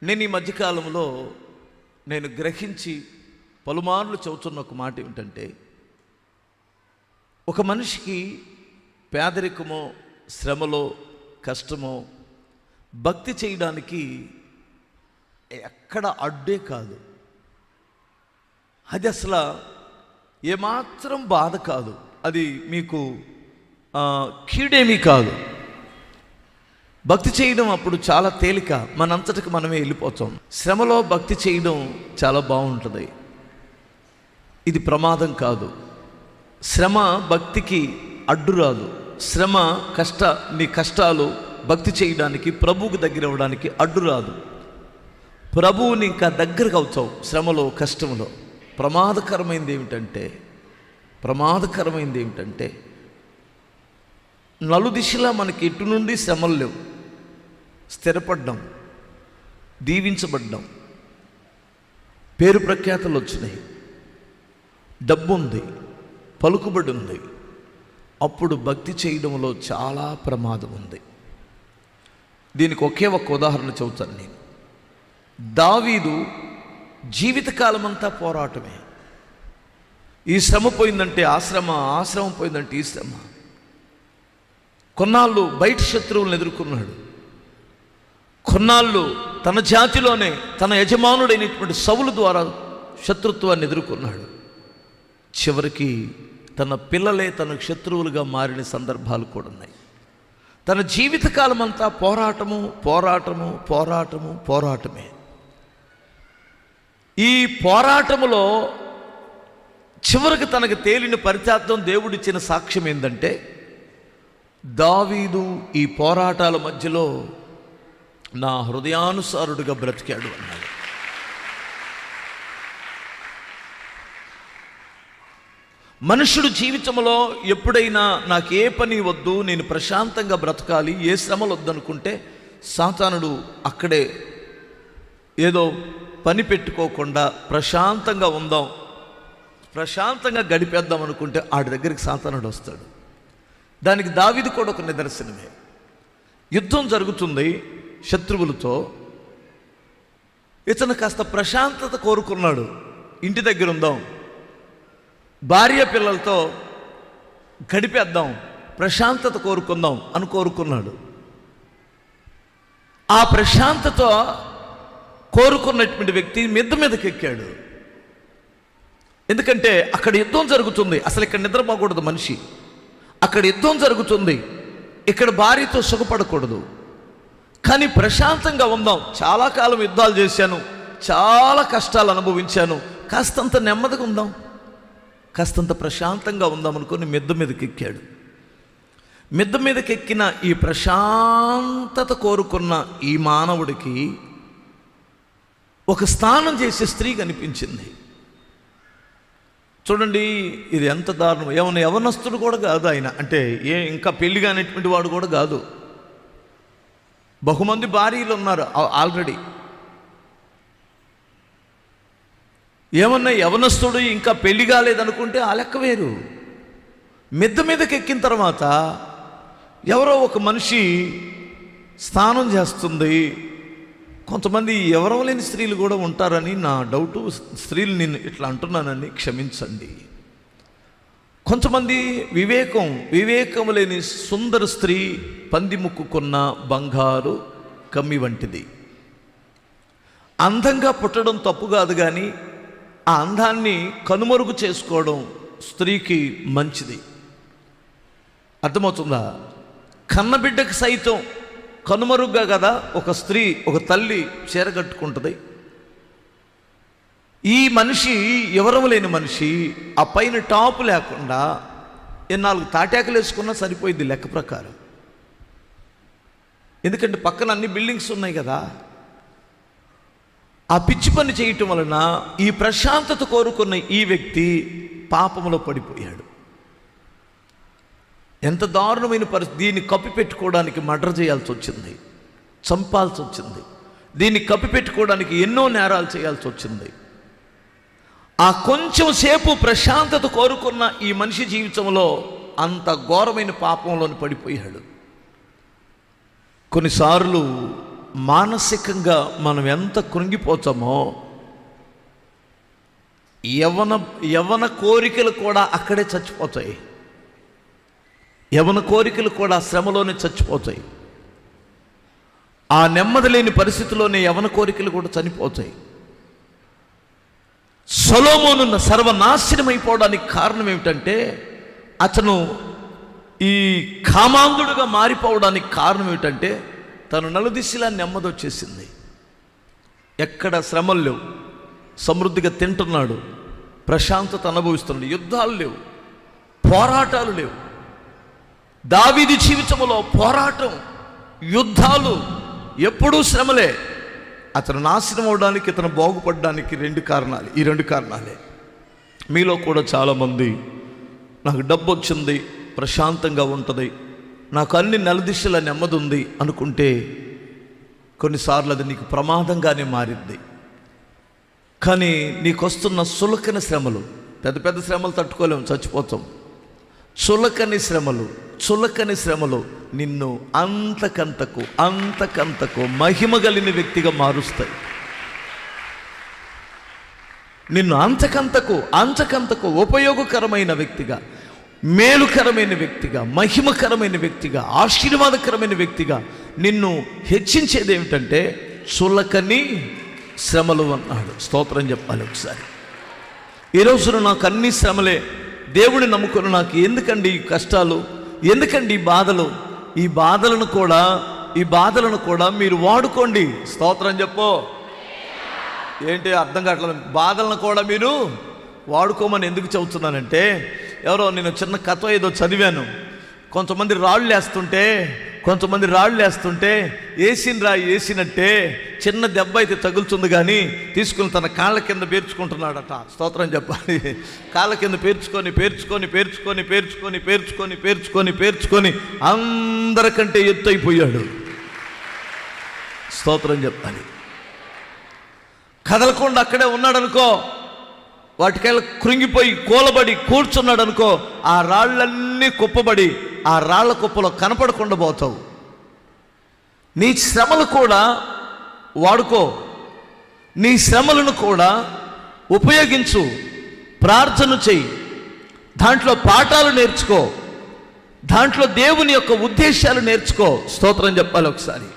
నేను ఈ మధ్యకాలంలో గ్రహించి పలుమార్లు చెబుతున్న ఒక మాట ఏమిటంటే, ఒక మనిషికి పేదరికమో శ్రమలో కష్టమో భక్తి చేయడానికి ఎక్కడ అడ్డే కాదు. అది అసలు ఏమాత్రం బాధ కాదు, అది మీకు కీడేమీ కాదు. భక్తి చేయడం అప్పుడు చాలా తేలిక, మనంతటికి మనమే వెళ్ళిపోతాం. శ్రమలో భక్తి చేయడం చాలా బాగుంటుంది, ఇది ప్రమాదం కాదు. శ్రమ భక్తికి అడ్డు రాదు. శ్రమ నీ కష్టాలు భక్తి చేయడానికి, ప్రభువుకి దగ్గర అవ్వడానికి అడ్డు రాదు. ప్రభువుని ఇంకా దగ్గరకు అవుతావు శ్రమలో కష్టంలో. ప్రమాదకరమైంది ఏమిటంటే నలుదిశలా మనకి ఎటు నుండి శ్రమలు లేవు. స్థిరపడ్డాం, దీవించబడ్డాం, పేరు ప్రఖ్యాతలు వచ్చినాయి, డబ్బు ఉంది, పలుకుబడి ఉంది. అప్పుడు భక్తి చేయడంలో చాలా ప్రమాదం ఉంది. దీనికి ఒకే ఒక ఉదాహరణ చెబుతాను నేను. దావీదు జీవితకాలం అంతా పోరాటమే. ఈ శ్రమ పోయిందంటే ఆ శ్రమ, ఆ శ్రమ పోయిందంటే ఈ శ్రమ. కొన్నాళ్ళు బయట శత్రువులను ఎదుర్కొన్నాడు. కొన్నాళ్ళు తన జాతిలోనే తన యజమానుడైనటువంటి సౌలు ద్వారా శత్రుత్వాన్ని ఎదుర్కొన్నాడు. చివరికి తన పిల్లలే తనకు శత్రువులుగా మారిన సందర్భాలు కూడా ఉన్నాయి. తన జీవితకాలం అంతా పోరాటమే. ఈ పోరాటములో చివరికి తనకు తేలిన పరిత్యాగం దేవుడిచ్చిన సాక్ష్యం ఏంటంటే, దావీదు ఈ పోరాటాల మధ్యలో నా హృదయానుసారుడిగా బ్రతికాడు అన్నాడు. మనుషుడు జీవితంలో ఎప్పుడైనా నాకు ఏ పని వద్దు, నేను ప్రశాంతంగా బ్రతకాలి, ఏ శ్రమలు వద్దనుకుంటే సాతానుడు అక్కడే ఏదో పని పెట్టుకోకుండా ప్రశాంతంగా ఉందాం, ప్రశాంతంగా గడిపేద్దాం అనుకుంటే ఆడి దగ్గరికి సాతానుడు వస్తాడు. దానికి దావీదు కూడా ఒక నిదర్శనమే. యుద్ధం జరుగుతుంది శత్రువులతో. ఇతను కాస్త ప్రశాంతత కోరుకున్నాడు. ఇంటి దగ్గర ఉందాం, భార్య పిల్లలతో గడిపేద్దాం, ప్రశాంతత కోరుకుందాం అని కోరుకున్నాడు. ఆ ప్రశాంతత కోరుకున్నటువంటి వ్యక్తి మిద్ద మీదకి ఎక్కాడు. ఎందుకంటే అక్కడ యుద్ధం జరుగుతుంది. అసలు ఇక్కడ నిద్రపోకూడదు మనిషి. అక్కడ యుద్ధం జరుగుతుంది, ఇక్కడ భార్యతో సుఖపడకూడదు. కానీ ప్రశాంతంగా ఉందాం, చాలా కాలం యుద్ధాలు చేశాను, చాలా కష్టాలు అనుభవించాను, కాస్తంత నెమ్మదిగా ఉందాం, కాస్తంత ప్రశాంతంగా ఉందాం అనుకుని మిద్ద మీదకి ఎక్కాడు. మిద్ద మీదకి ఎక్కిన ఈ ప్రశాంతత కోరుకున్న ఈ మానవుడికి ఒక స్నానం చేసే స్త్రీ కనిపించింది. చూడండి, ఇది ఎంత దారుణం. ఏమన్నా యవనస్తుడు కూడా కాదు ఆయన, అంటే ఇంకా పెళ్లి కానిటువంటి వాడు కూడా కాదు. బహుమంది భార్యలు ఉన్నారు ఆల్రెడీ. ఏమన్నా యవనస్తుడు ఇంకా పెళ్లి కాలేదనుకుంటే ఆ లెక్క వేరు. మిద్ద మీదకి ఎక్కిన తర్వాత ఎవరో ఒక మనిషి స్నానం చేస్తుంది. కొంతమంది ఎవరో లేని స్త్రీలు కూడా ఉంటారని నా డౌటు. స్త్రీలు నేను ఇట్లా అంటున్నానని క్షమించండి. కొంతమంది వివేకం లేని సుందర స్త్రీ పంది ముక్కుకున్న బంగారు కమ్మి వంటిది. అందంగా పుట్టడం తప్పు కాదు, కానీ ఆ అందాన్ని కనుమరుగు చేసుకోవడం స్త్రీకి మంచిది. అర్థమవుతుందా? కన్నబిడ్డకు సైతం కనుమరుగ్గా కదా ఒక స్త్రీ, ఒక తల్లి చీర కట్టుకుంటుంది. ఈ మనిషి ఎవరము లేని మనిషి ఆ పైన టాపు లేకుండా 4 తాటాకులు వేసుకున్నా సరిపోయింది లెక్క ప్రకారం. ఎందుకంటే పక్కన అన్ని బిల్డింగ్స్ ఉన్నాయి కదా. ఆ పిచ్చి పని చేయటం వలన ఈ ప్రశాంతత కోరుకున్న ఈ వ్యక్తి పాపంలో పడిపోయాడు. ఎంత దారుణమైన పరిస్థితి. దీన్ని కప్పిపెట్టుకోవడానికి మర్డర్ చేయాల్సి వచ్చింది, చంపాల్సి వచ్చింది. దీన్ని కప్పిపెట్టుకోవడానికి ఎన్నో నేరాలు చేయాల్సి వచ్చింది. ఆ కొంచెం సేపు ప్రశాంతత కోరుకున్న ఈ మనిషి జీవితంలో అంత ఘోరమైన పాపంలోని పడిపోయాడు. కొన్నిసార్లు మానసికంగా మనం ఎంత కృంగిపోతామో యవన కోరికలు కూడా అక్కడే చచ్చిపోతాయి. యవన కోరికలు కూడా శ్రమలోనే చచ్చిపోతాయి. ఆ నెమ్మది లేని పరిస్థితిలోనే యవన కోరికలు కూడా చనిపోతాయి. సొలొమోను సర్వనాశనం అయిపోవడానికి కారణం ఏమిటంటే అతను ఈ కామాంధుడుగా మారిపోవడానికి కారణం ఏమిటంటే తను నలుదిశలా నెమ్మది వచ్చేసింది. ఎక్కడ శ్రమలు లేవు, సమృద్ధిగా తింటున్నాడు, ప్రశాంతత అనుభవిస్తున్నాడు. యుద్ధాలు లేవు, పోరాటాలు లేవు. దావీదు జీవితంలో పోరాటం, యుద్ధాలు, ఎప్పుడూ శ్రమలే. అతను నాశనం అవడానికి, ఇతను బాగుపడడానికి ఈ రెండు కారణాలే. మీలో కూడా చాలామంది నాకు డబ్బు వచ్చింది, ప్రశాంతంగా ఉంటుంది, నాకు అన్ని నలుదిశల నెమ్మది ఉంది అనుకుంటే కొన్నిసార్లు అది నీకు ప్రమాదంగానే మారింది. కానీ నీకు వస్తున్న సులకన శ్రమలు, పెద్ద పెద్ద శ్రమలు తట్టుకోలేము, చచ్చిపోతాం. చులకని శ్రమలు నిన్ను అంతకంతకు మహిమ కలిగిన వ్యక్తిగా మారుస్తాయి. నిన్ను అంతకంతకు ఉపయోగకరమైన వ్యక్తిగా, మేలుకరమైన వ్యక్తిగా, మహిమకరమైన వ్యక్తిగా, ఆశీర్వాదకరమైన వ్యక్తిగా నిన్ను హెచ్చించేది ఏమిటంటే చులకని శ్రమలు అన్నాడు. స్తోత్రం చెప్పాలి ఒకసారి. ఈరోజున నాకు అన్ని శ్రమలే, దేవుని నమ్ముకుని నాకు ఎందుకండి ఈ కష్టాలు, ఎందుకండి ఈ బాధలు? ఈ బాధలను కూడా మీరు వాడుకోండి. స్తోత్రం చెప్పు. ఏంటి అర్థం కావట్లేదు. బాధలను కూడా మీరు వాడుకోమని ఎందుకు చెబుతున్నానంటే, ఎవరో నేను చిన్న కథ ఏదో చదివాను. కొంతమంది రాళ్ళు వేస్తుంటే వేసినట్టే చిన్న దెబ్బ అయితే తగులుతుంది, కానీ తీసుకుని తన కాళ్ళ కింద పేర్చుకుంటున్నాడట. స్తోత్రం చెప్పాలి. కాళ్ళ కింద పేర్చుకొని అందరికంటే ఎత్తు అయిపోయాడు. స్తోత్రం చెప్పాలి. కదలకుండా అక్కడే ఉన్నాడనుకో, వాటికెళ్ళ కృంగిపోయి కూలబడి కూర్చున్నాడు అనుకో, ఆ రాళ్ళన్నీ కుప్పబడి ఆ రాళ్ల కుప్పలో కనపడకుండా పోతావు. నీ శ్రమలు కూడా వాడుకో, నీ శ్రమలను కూడా ఉపయోగించు, ప్రార్థన చెయ్యి, దాంట్లో పాఠాలు నేర్చుకో, దాంట్లో దేవుని యొక్క ఉద్దేశాలు నేర్చుకో. స్తోత్రం చెప్పాలి ఒకసారి.